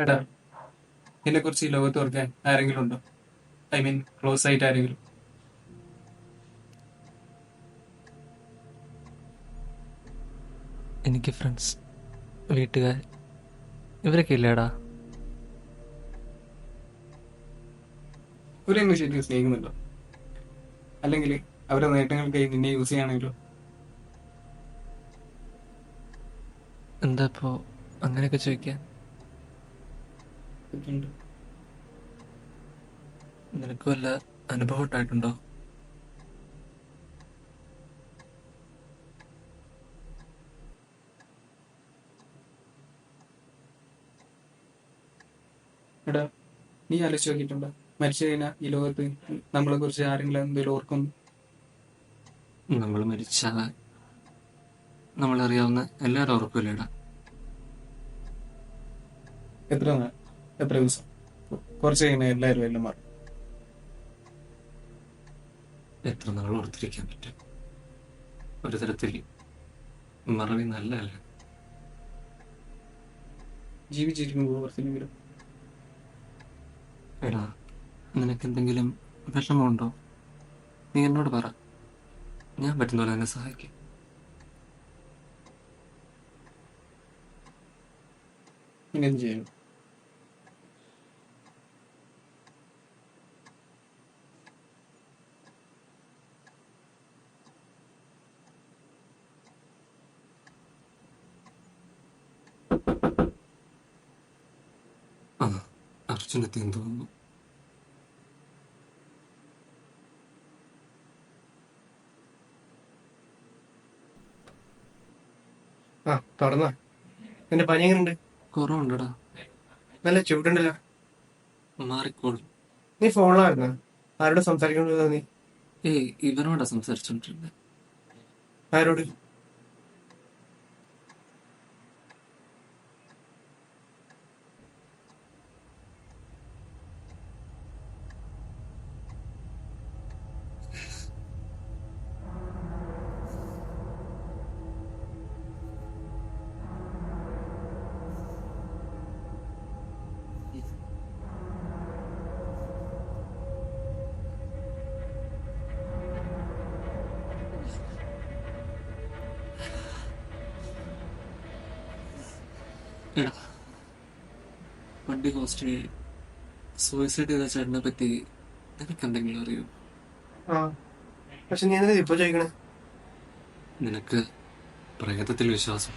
എടാ, എന്നെ കുറിച്ച് ഈ ലോകത്ത് ഓർക്കാൻ ആരെങ്കിലും ഉണ്ടോ? ഐ മീൻ ക്ലോസ് ആയിട്ട് ആരെങ്കിലും? എനിക്ക് ഫ്രണ്ട്സ്, വീട്ടുകാർ, ഇവരൊക്കെ ഇല്ലേടാ. ഇവരെന്നെ ശരിക്കും സ്നേഹിക്കുന്നുണ്ടോ? അല്ലെങ്കിൽ അവരുടെ നേട്ടങ്ങൾക്കായി നിന്നെ യൂസ് ചെയ്യുകയാണെങ്കിലോ? എന്താ ഇപ്പോൾ അങ്ങനെയൊക്കെ ചോദിക്കാൻ? ഇതൊക്കെയുണ്ട്. നിനക്ക് വല്ല അനുഭവം ഉണ്ടായിട്ടുണ്ടോ? എടാ, നീ ആലോചിച്ച് നോക്കിയിട്ടുണ്ടോ? മരിച്ചു കഴിഞ്ഞാൽ ഈ ലോകത്ത് നമ്മളെ കുറിച്ച് ആരെങ്കിലും എന്തെങ്കിലും ഓർക്കുന്നു? നമ്മൾ മരിച്ചാൽ നമ്മളറിയാവുന്ന എല്ലാവരും ഓർക്കൂലേടാ. എത്ര നാൾ, എത്ര ദിവസം? കുറച്ച് കഴിഞ്ഞാൽ എല്ലാവരും എല്ലാം മാറും. എത്ര നാൾ ഓർത്തിരിക്കാൻ പറ്റും? ഒരു തരത്തിൽ മറവി നല്ലതല്ലേ? ജീവിച്ചിരിക്കുമ്പോൾ ഓർത്തില്ലെങ്കിലും. എടാ, നിനക്കെന്തെങ്കിലും വിഷമമുണ്ടോ? നീ എന്നോട് പറ, ഞാൻ പറ്റുന്ന പോലെ എന്നെ സഹായിക്കും. ഇങ്ങനെ ചെയ്യണം. ആ, അർജുനെത്തിയെന്ന് തോന്നുന്നു. ആ തുറന്ന നിന്റെ പനി എങ്ങനെയുണ്ട്? കുറവുണ്ടടാ, നല്ല ചൂടുണ്ടല്ലോ. മാറിക്കോളും. നീ ഫോണിലായിരുന്ന ആരോട് സംസാരിക്കണ്ടോ നീ? ഏയ്, ഇവനോടാ സംസാരിച്ചോണ്ടിരുന്നത്. ആരോട്? എടാ, വണ്ടി ഹോസ്റ്റലിൽ സൂയിസൈഡ് ചെയ്ത ചേട്ടനെ പറ്റി നിനക്കെന്തെങ്കിലും അറിയോ? ആ പക്ഷെ നീ എന്തിനാ ഇപ്പൊ ചോദിക്കണേ? നിനക്ക് പ്രേതത്തിൽ വിശ്വാസം?